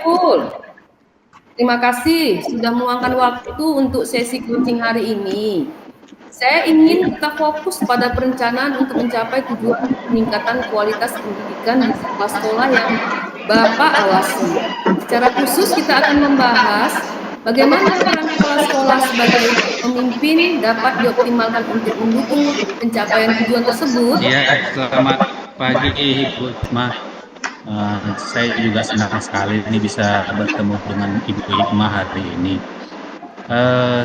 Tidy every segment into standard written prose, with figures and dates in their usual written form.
Pul. Terima kasih sudah meluangkan waktu untuk sesi coaching hari ini. Saya ingin kita fokus pada perencanaan untuk mencapai tujuan peningkatan kualitas pendidikan di sekolah-sekolah yang Bapak awasi. Secara khusus kita akan membahas bagaimana peran kepala sekolah sebagai pemimpin dapat dioptimalkan untuk mendukung pencapaian tujuan tersebut. Ya, selamat pagi Ibu Hikmah. Saya juga senang sekali ini bisa bertemu dengan Ibu Hikmah hari ini.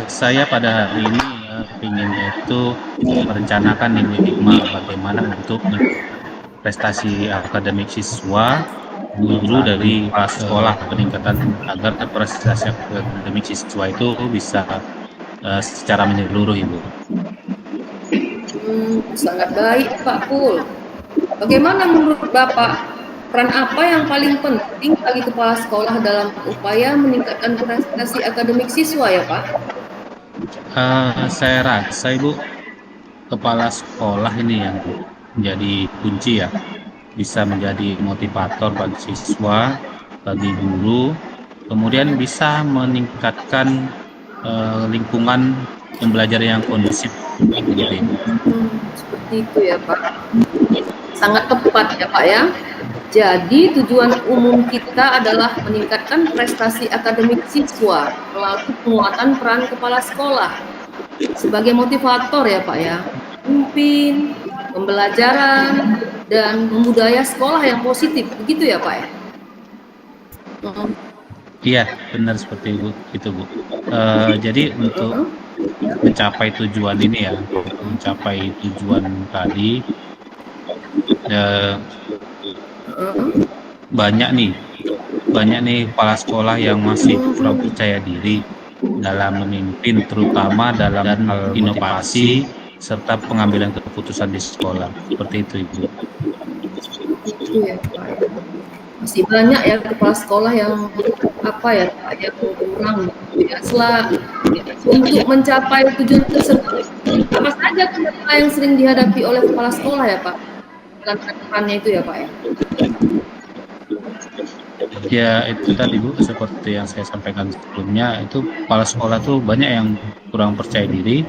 Saya pada hari ini ingin itu merencanakan Ibu Hikmah bagaimana untuk prestasi akademik siswa, guru dari kelas sekolah, peningkatan agar prestasi akademik siswa itu bisa secara menyeluruh, Ibu. Sangat baik Pak Pul. Bagaimana menurut Bapak, peran apa yang paling penting bagi kepala sekolah dalam upaya meningkatkan prestasi akademik siswa ya Pak? Saya rasa Ibu, kepala sekolah ini yang menjadi kunci ya, bisa menjadi motivator bagi siswa, bagi guru, kemudian bisa meningkatkan lingkungan pembelajaran yang kondusif. Seperti itu ya Pak. Sangat tepat ya Pak ya. Jadi tujuan umum kita adalah meningkatkan prestasi akademik siswa melalui penguatan peran kepala sekolah sebagai motivator ya Pak ya, pemimpin, pembelajaran, dan membudaya sekolah yang positif, begitu ya Pak ya? Iya, benar seperti itu Bu. Jadi untuk mencapai tujuan ini ya, mencapai tujuan tadi, banyak nih kepala sekolah yang masih kurang percaya diri dalam memimpin, terutama dalam hal inovasi serta pengambilan keputusan di sekolah. Seperti itu Ibu. Itu ya Pak. Masih banyak ya kepala sekolah yang yang kurang ya. Untuk mencapai tujuan tersebut, apa saja kendala yang sering dihadapi oleh kepala sekolah ya Pak? Dalam perannya itu ya Pak ya? Ya itu tadi Bu, seperti yang saya sampaikan sebelumnya, itu kepala sekolah tuh banyak yang kurang percaya diri.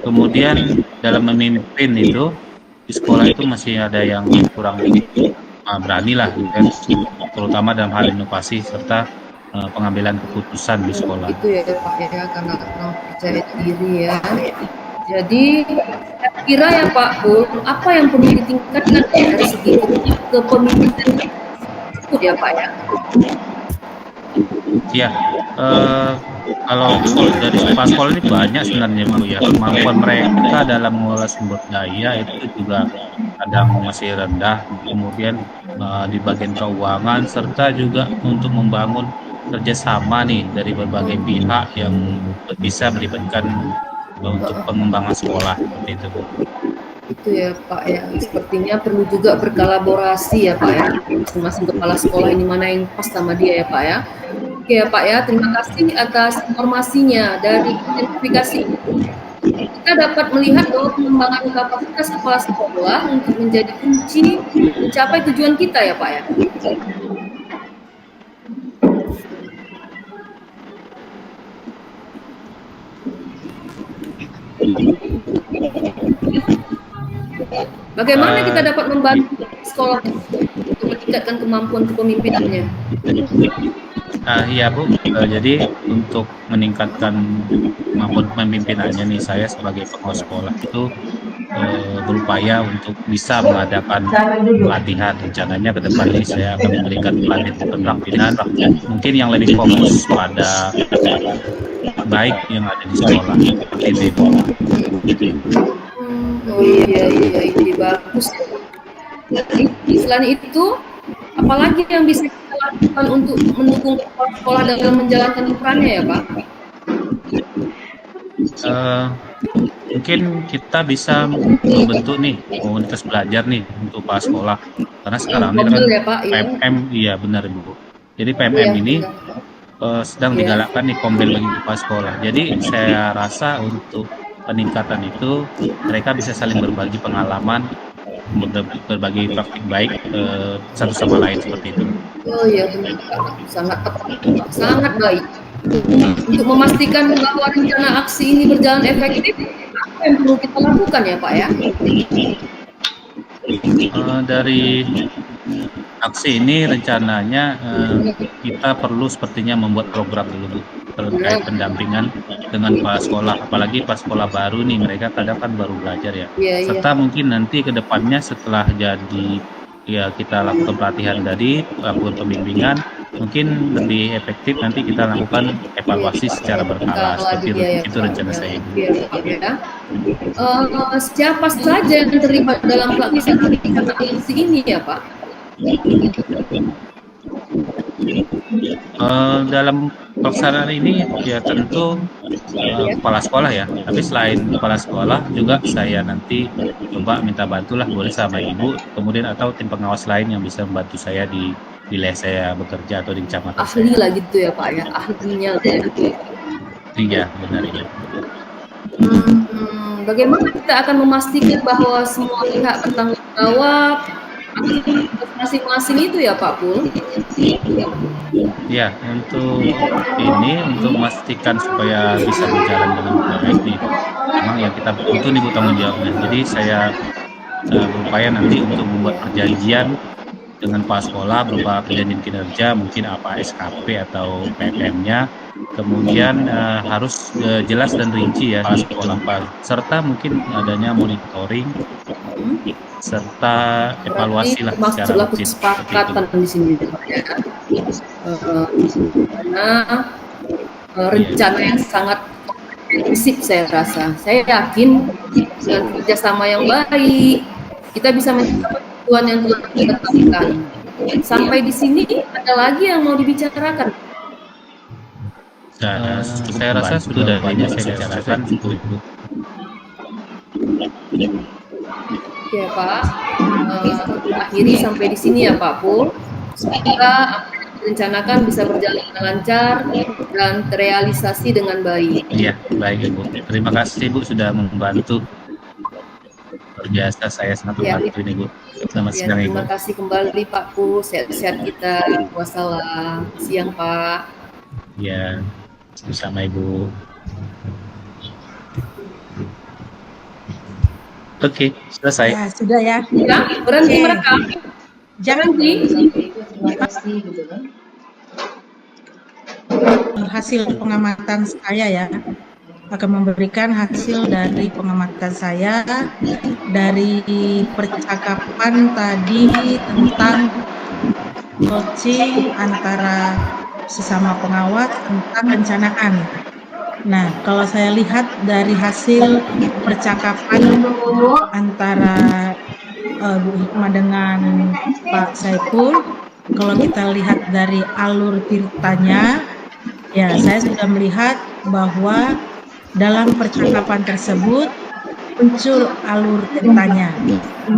Kemudian dalam memimpin itu di sekolah itu masih ada yang kurang berani lah, kan? Terutama dalam hal inovasi serta pengambilan keputusan di sekolah. Itu ya Pak ya, karena kurang percaya diri ya. Jadi saya kira ya Pak Pul, apa yang perlu ditingkatkan dari segi kepemimpinan itu ya Pak ya? Ya, kalau dari kepala sekolah ini banyak sebenarnya Bu ya, kemampuan mereka dalam mengelola sumber daya itu juga kadang masih rendah. Kemudian di bagian keuangan serta juga untuk membangun kerjasama nih dari berbagai pihak yang bisa melibatkan untuk pengembangan sekolah, seperti itu Bu. Itu ya Pak ya, sepertinya perlu juga berkolaborasi ya Pak ya, masing-masing kepala sekolah ini mana yang pas sama dia ya Pak ya. Oke ya Pak ya, terima kasih atas informasinya. Dari identifikasi ini, kita dapat melihat bahwa pengembangan kapasitas kepala sekolah untuk menjadi kunci mencapai tujuan kita ya Pak ya. Bagaimana kita dapat membantu sekolah untuk meningkatkan kemampuan kepemimpinannya? Iya Bu, jadi untuk meningkatkan kemampuan pemimpinannya nih, saya sebagai pengawas sekolah itu berupaya untuk bisa mengadakan pelatihan. Rencananya ke depan ini saya akan memberikan pelatihan kepemimpinan mungkin yang lebih fokus pada baik yang ada di sekolah, seperti itu Bu. Oh iya, ide bagus. Selain itu, apalagi yang bisa kita lakukan untuk mendukung kepala sekolah dalam menjalankan perannya ya Pak? Mungkin kita bisa membentuk nih komunitas belajar nih untuk kepala sekolah, karena sekarang ini kan ya, Pak, ya. PMM, iya benar Bu. Jadi PMM ini sedang digalakkan nih Kombel bagi kepala sekolah. Jadi saya rasa untuk peningkatan itu mereka bisa saling berbagi pengalaman berbagi praktik baik satu sama lain seperti itu. Oh iya benar Pak, sangat tepat Pak, sangat baik. Untuk memastikan bahwa rencana aksi ini berjalan efektif, apa yang perlu kita lakukan ya Pak ya? Dari aksi ini rencananya kita perlu sepertinya membuat program dulu Bu terkait pendampingan dengan kepala sekolah, apalagi pas sekolah baru nih mereka kadang kan baru belajar ya. Iya, iya. Serta mungkin nanti ke depannya setelah jadi ya kita lakukan pelatihan tadi, lakukan pembimbingan, mungkin lebih efektif nanti kita lakukan evaluasi secara berkala seperti itu rencana saya. Siapa saja yang terlibat dalam pelaksanaan aksi ini ya Pak? Dalam pelaksanaan ini ya tentu kepala sekolah ya, tapi selain kepala sekolah juga saya nanti coba minta bantulah boleh sama ibu, kemudian atau tim pengawas lain yang bisa membantu saya di wilayah saya bekerja atau di kecamatan ahli lah gitu ya Pak ya, ahlinya iya benar ya. Bagaimana kita akan memastikan bahwa semua pihak bertanggung jawab masing-masing itu ya Pak Pul? Ya, untuk ini untuk memastikan supaya bisa berjalan dengan baik nih, memang ya kita butuh nih tanggung jawabnya. Jadi saya berupaya nanti untuk membuat perjanjian dengan kepala sekolah berupa perjanjian kinerja, mungkin apa SKP atau PPM-nya, kemudian harus jelas dan rinci ya kepala sekolah, serta mungkin adanya monitoring serta evaluasi lah secara rutin. Kesepakatan di sini karena rencana yang sangat komprehensif saya rasa. Saya yakin dengan kerjasama yang baik kita bisa mencapai tujuan yang telah kita tetapkan. Sampai di sini ada lagi yang mau dibicarakan? Nah, saya rasa sudah banyak saya bicarakan cukup. Ya Pak, akhiri sampai di sini ya Pak Pul. Semoga apa yang direncanakan bisa berjalan dengan lancar dan terrealisasi dengan baik. Iya, baik Ibu. Terima kasih Ibu sudah membantu. Berjasa saya sangat membantu ini Bu. Selamat siang Ibu. Terima kasih kembali Pak Pul, sehat-sehat kita. Wassalam. Siang Pak. Ya, sama Ibu. Oke, selesai. Ya, sudah ya. Ya, berhenti merekam. Jangan Terima kasih gitu kan. Hasil pengamatan saya ya akan memberikan hasil dari pengamatan saya dari percakapan tadi tentang coaching antara sesama pengawas tentang perencanaan. Nah, kalau saya lihat dari hasil percakapan antara Bu Hikmah dengan Pak Saiful, kalau kita lihat dari alur ceritanya, ya saya sudah melihat bahwa dalam percakapan tersebut muncul alur ceritanya,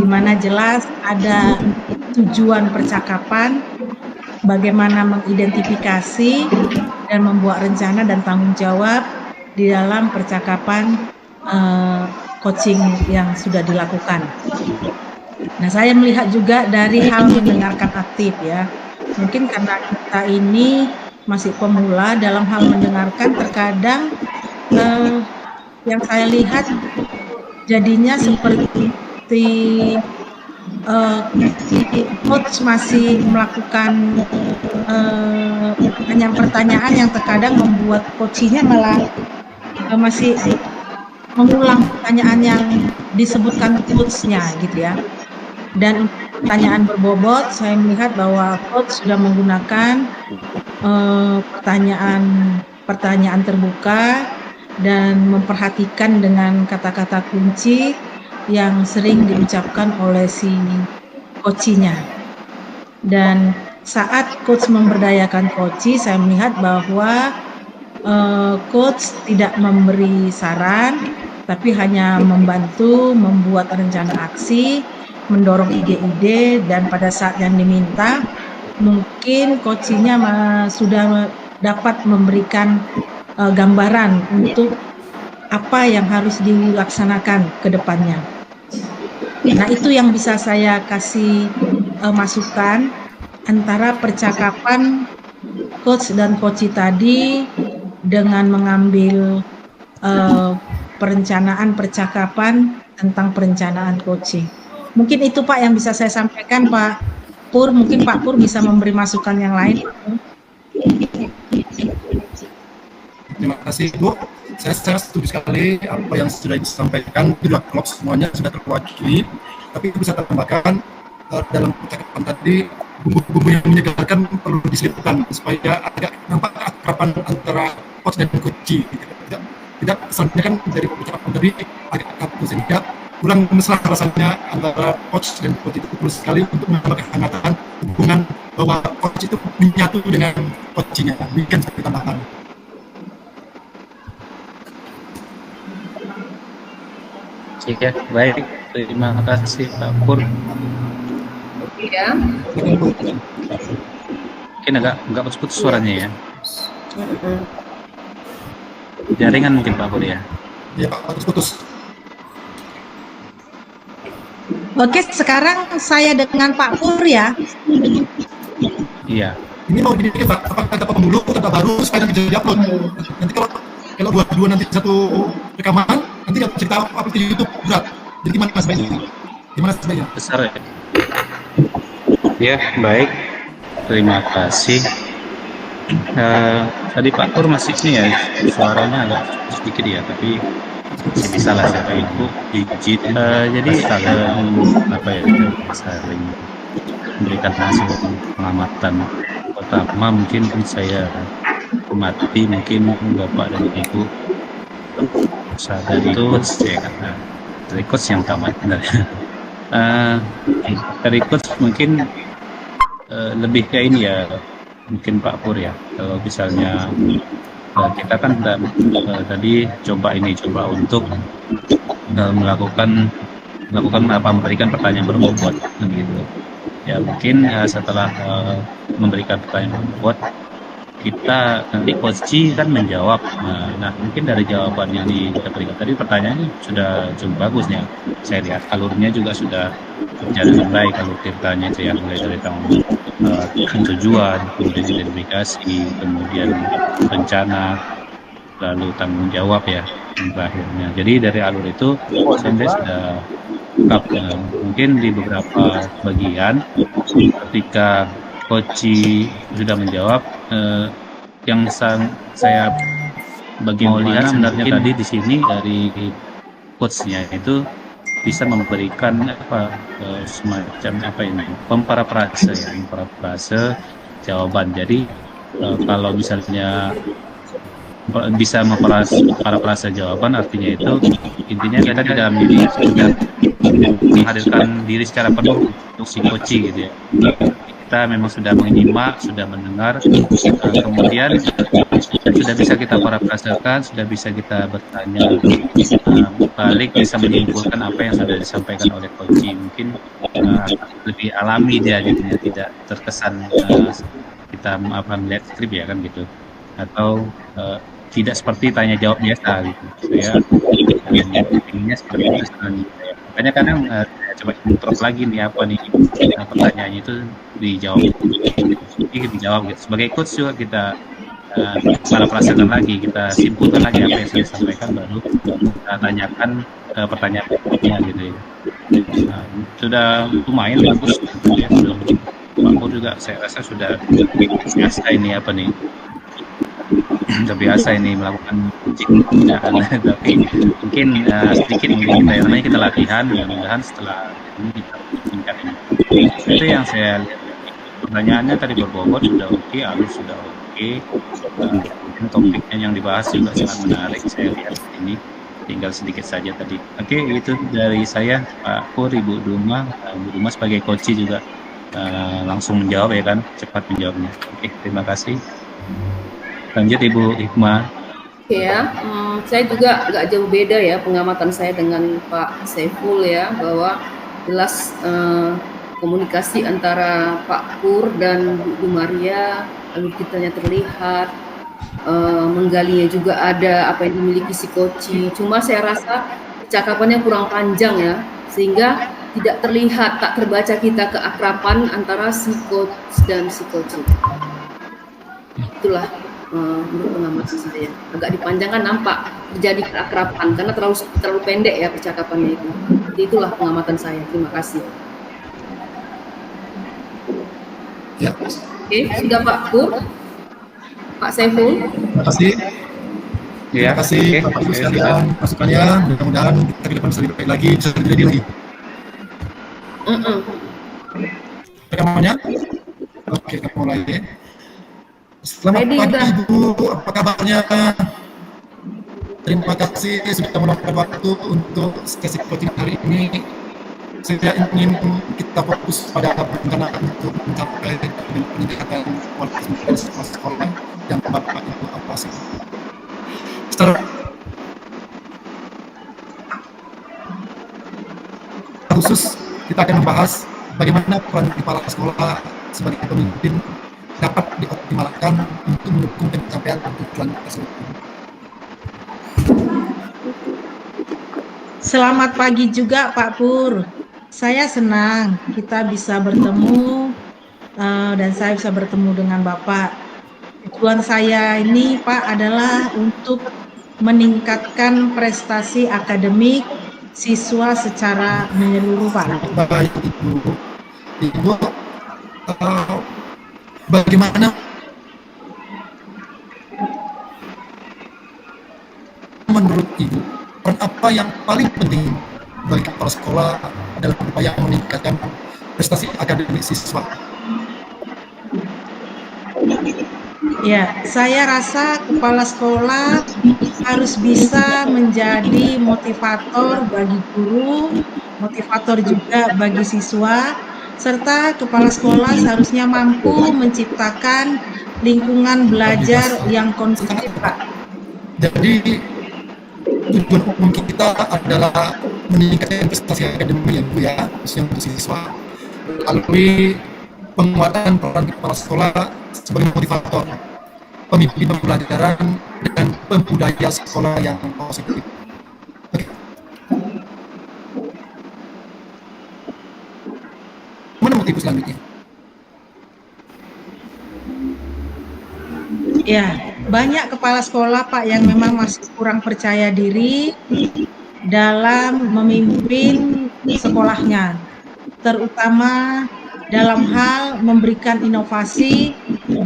di mana jelas ada tujuan percakapan, bagaimana mengidentifikasi dan membuat rencana dan tanggung jawab di dalam percakapan coaching yang sudah dilakukan. Nah, saya melihat juga dari hal mendengarkan aktif ya. Mungkin karena kita ini masih pemula dalam hal mendengarkan, terkadang yang saya lihat jadinya seperti coach masih melakukan pertanyaan yang terkadang membuat coachnya malah masih mengulang pertanyaan yang disebutkan coachnya gitu ya. Dan pertanyaan berbobot, saya melihat bahwa coach sudah menggunakan pertanyaan terbuka dan memperhatikan dengan kata-kata kunci yang sering diucapkan oleh si coachnya. Dan saat coach memberdayakan coach, saya melihat bahwa coach tidak memberi saran, tapi hanya membantu membuat rencana aksi, mendorong ide-ide, dan pada saat yang diminta, mungkin coachnya sudah dapat memberikan gambaran untuk apa yang harus dilaksanakan ke depannya. Nah, itu yang bisa saya kasih masukan antara percakapan coach dan coach tadi dengan mengambil perencanaan percakapan tentang perencanaan coaching. Mungkin itu Pak yang bisa saya sampaikan Pak Pur. Mungkin Pak Pur bisa memberi masukan yang lain. Terima kasih Bu. Saya setuju sekali apa yang sudah disampaikan. Kedua kelompok semuanya sudah terwakili. Tapi bisa tambahkan dalam percakapan tadi bumbu-bumbu yang menyegarkan perlu diselipkan supaya agak nampak keakraban antara coach dan coach. Tidak kesannya kan dari percakapan tadi agak kaku sehingga kurang mesra rasanya antara coach dan coach. Itu perlu sekali untuk menambah kehangatan hubungan bahwa coach itu menyatu dengan coachnya. Bikin seperti tambahan. Ya, baik. Terima kasih Pak Pur. Oke ya. Mungkin agak putus-putus suaranya ya. Jaringan mungkin Pak Pur ya. Ya Pak, putus-putus. Oke, sekarang saya dengan Pak Pur ya. Iya. Ini mau dibikin Pak, apakah data pemulu atau data baru supaya nanti bisa diupload. Nanti kalau buat dua nanti satu rekaman, nanti cerita apa di YouTube berat. Jadi gimana sebaiknya? Besar ya. Ya, baik. Terima kasih. Tadi Pak Pur masih ini ya, suaranya agak sedikit ya, tapi masih bisa lah saya itu digit. Jadi apa ya, saling memberikan hasil pengamatan. Pertama mungkin saya amati mungkin Bapak dan Ibu sadar itu ya kan, dari coach yang utama sebenarnya. Dari coach mungkin lebih kayak ini ya, mungkin Pak Pur ya, kalau misalnya kita kan tadi coba untuk melakukan memberikan pertanyaan berbobot gitu ya. Mungkin setelah memberikan pertanyaan berbobot, kita nanti coach kan menjawab. Nah, mungkin dari jawaban yang kita berikan tadi, pertanyaannya sudah cukup bagus ya. Saya lihat alurnya juga sudah berjalan dengan baik. Kalau ceritanya saya mulai dari tujuan, kemudian identifikasi, kemudian rencana, lalu tanggung jawab ya terakhirnya. Jadi dari alur itu saya sudah lengkap. Mungkin di beberapa bagian ketika coach sudah menjawab, yang saya mau lihat sebenarnya tadi di sini dari coachnya itu bisa memberikan semacam parafrase jawaban. Jadi kalau misalnya bisa memparafrase jawaban, artinya itu intinya kita di dalam diri sudah menghadirkan diri secara penuh untuk si coach gitu ya. Kita memang sudah menyimak, sudah mendengar, kemudian sudah bisa kita parafrasekan, sudah bisa kita bertanya balik, bisa menyimpulkan apa yang sudah disampaikan oleh coach. Mungkin lebih alami dia gitu ya, tidak terkesan kita melihat skrip ya kan gitu, atau tidak seperti tanya jawab biasa gitu. Saya inginnya seperti itu. Makanya kadang coba improv lagi nih apa nih pertanyaannya itu dijawab gitu. Sebagai coach juga kita parafrasekan lagi, kita simpulkan lagi apa yang saya sampaikan, baru kita tanyakan pertanyaan berikutnya gitu ya. Sudah lumayan bagus ya, Pak Pur juga saya rasa sudah biasa ini udah biasa ini melakukan coaching, tapi mungkin sedikit namanya kita latihan, mudah-mudahan setelah ini kita tingkat ini. Itu yang saya lihat. Pertanyaannya tadi berbobot sudah oke, alur sudah oke, topiknya yang dibahas juga sangat menarik, saya lihat ini tinggal sedikit saja tadi. Oke, itu dari saya Pak Pur, Ibu Duma sebagai coach juga langsung menjawab ya kan, cepat menjawabnya. Oke, terima kasih. Lanjut Ibu Hikmah. Ya, saya juga agak jauh beda ya pengamatan saya dengan Pak Saiful ya, bahwa jelas komunikasi antara Pak Pur dan Bu Maria, lalu kitanya terlihat, menggalinya juga ada apa yang dimiliki si coach. Cuma saya rasa percakapannya kurang panjang ya, sehingga tidak terlihat, tak terbaca kita keakraban antara si coach dan si coaching. Itulah menurut pengamatan saya. Agak dipanjangkan nampak terjadi keakraban karena terlalu pendek ya percakapannya itu. Jadi itulah pengamatan saya. Terima kasih. Ya, Oke, sudah Pak Pur, Pak Saiful. terima kasih. Ya, Terima kasih Bapak Ibu sekalian masukannya. Mudah-mudahan kita ke depan bisa lebih baik lagi, bisa lebih ready lagi. Rekamannya? Oke, kita mulai. Selamat Ready, pagi udah. Ibu, apa kabarnya? Terima kasih sudah meluangkan waktu untuk sesi coaching hari ini. Saya ingin kita fokus pada perencanaan untuk mencapai peningkatan kualitas sekolah yang Bapak Ibu awasi. Secara khusus kita akan membahas bagaimana peran kepala sekolah sebagai pemimpin dapat dioptimalkan untuk mendukung pencapaian tujuan tersebut. Selamat pagi juga Pak Pur. Saya senang kita bisa bertemu dan saya bisa bertemu dengan Bapak. Tujuan saya ini Pak adalah untuk meningkatkan prestasi akademik siswa secara menyeluruh Pak. Baik Ibu, bagaimana menurut Ibu peran apa yang paling penting bagi kepala sekolah dalam upaya meningkatkan prestasi akademik siswa? Ya, saya rasa kepala sekolah harus bisa menjadi motivator bagi guru, motivator juga bagi siswa, serta kepala sekolah seharusnya mampu menciptakan lingkungan belajar yang kondusif, Pak. Jadi tujuan umum kita adalah meningkatkan prestasi akademik ya Bu ya, khususnya untuk siswa melalui penguatan peran kepala sekolah sebagai motivator, pemimpin pembelajaran dan pembudaya sekolah yang positif. Oke. Mana motif selanjutnya? Ya, banyak kepala sekolah Pak yang memang masih kurang percaya diri dalam memimpin sekolahnya, terutama dalam hal memberikan inovasi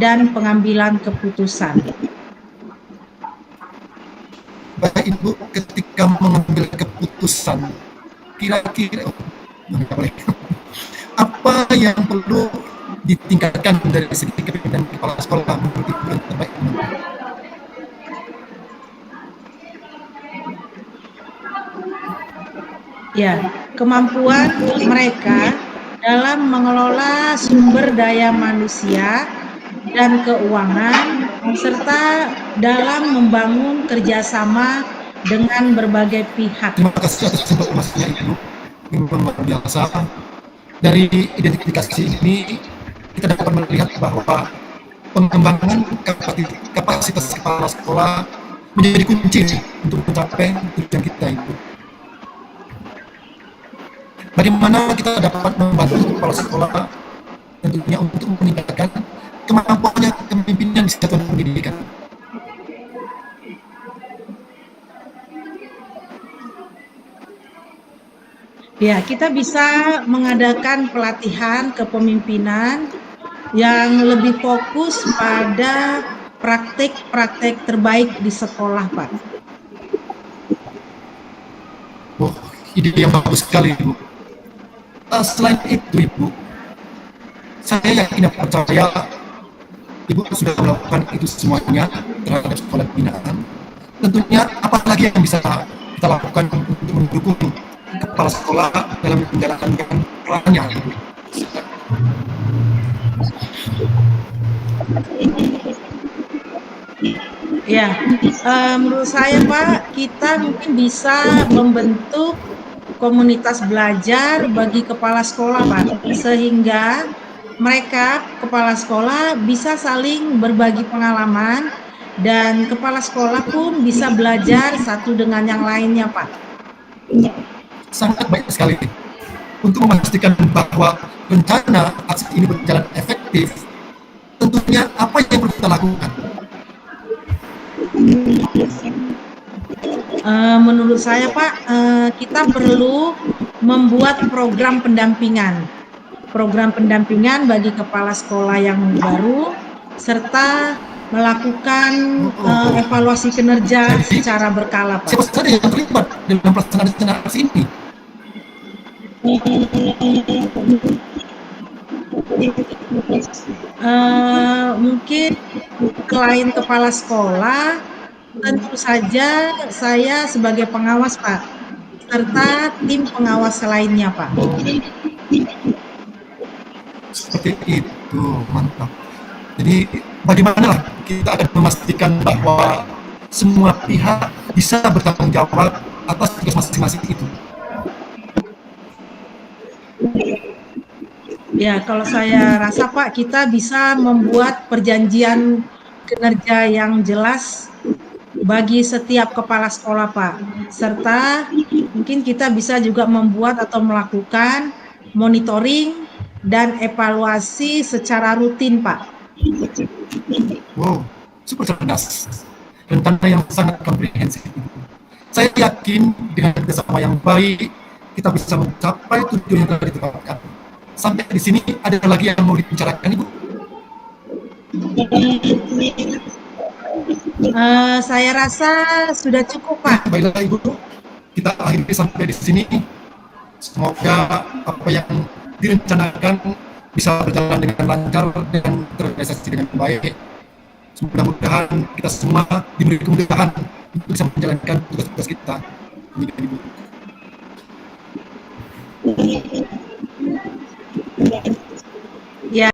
dan pengambilan keputusan. Baik Ibu, ketika mengambil keputusan, kira-kira apa yang perlu ditingkatkan dari segi kepemimpinan kepala sekolah menurut Ibu yang terbaik? Ya, kemampuan mereka dalam mengelola sumber daya manusia dan keuangan, serta dalam membangun kerjasama dengan berbagai pihak. Terima kasih atas informasinya Ibu, memang luar biasa. Dari identifikasi ini kita dapat melihat bahwa pengembangan kapasitas kepala sekolah menjadi kunci untuk mencapai tujuan kita Ibu. Bagaimana kita dapat membantu kepala sekolah tentunya untuk meningkatkan kemampuannya kepemimpinan di satuan pendidikan. Ya, kita bisa mengadakan pelatihan kepemimpinan yang lebih fokus pada praktik-praktik terbaik di sekolah, Pak. Oh, ide yang bagus sekali, Ibu. Selain itu, Ibu, saya yakin dan percaya Ibu sudah melakukan itu semuanya terhadap sekolah binaan. Tentunya apalagi yang bisa kita lakukan untuk mendukung kepala sekolah dalam menjalankan perannya. Ya, menurut saya Pak, kita mungkin bisa membentuk komunitas belajar bagi kepala sekolah Pak, sehingga mereka kepala sekolah bisa saling berbagi pengalaman dan kepala sekolah pun bisa belajar satu dengan yang lainnya Pak. Sangat baik sekali. untuk memastikan bahwa rencana aksi ini berjalan efektif, tentunya apa yang perlu kita lakukan? Menurut saya Pak, kita perlu membuat program pendampingan bagi kepala sekolah yang baru, serta melakukan evaluasi kinerja secara berkala Pak. Siapa saja yang terlibat dalam pelaksanaan rencana aksi ini? Mungkin selain kepala sekolah, tentu saja saya sebagai pengawas Pak, serta tim pengawas lainnya Pak. Seperti itu, mantap. Jadi bagaimana kita akan memastikan bahwa semua pihak bisa bertanggung jawab atas tugas masing-masing itu? Ya, kalau saya rasa Pak, kita bisa membuat perjanjian kinerja yang jelas bagi setiap kepala sekolah Pak, serta mungkin kita bisa juga membuat atau melakukan monitoring dan evaluasi secara rutin Pak. Wow, super cerdas. Rencana yang sangat komprehensif. Saya yakin dengan kerjasama yang baik, kita bisa mencapai tujuan yang telah ditetapkan. Sampai di sini ada lagi yang mau dibicarakan, Ibu? Saya rasa sudah cukup Pak. Baiklah Ibu, kita akhiri sampai di sini. Semoga apa yang direncanakan bisa berjalan dengan lancar dan terrealisasi dengan baik. Mudah-mudahan kita semua diberi kemudahan untuk bisa menjalankan tugas-tugas kita. Ibu. Ya.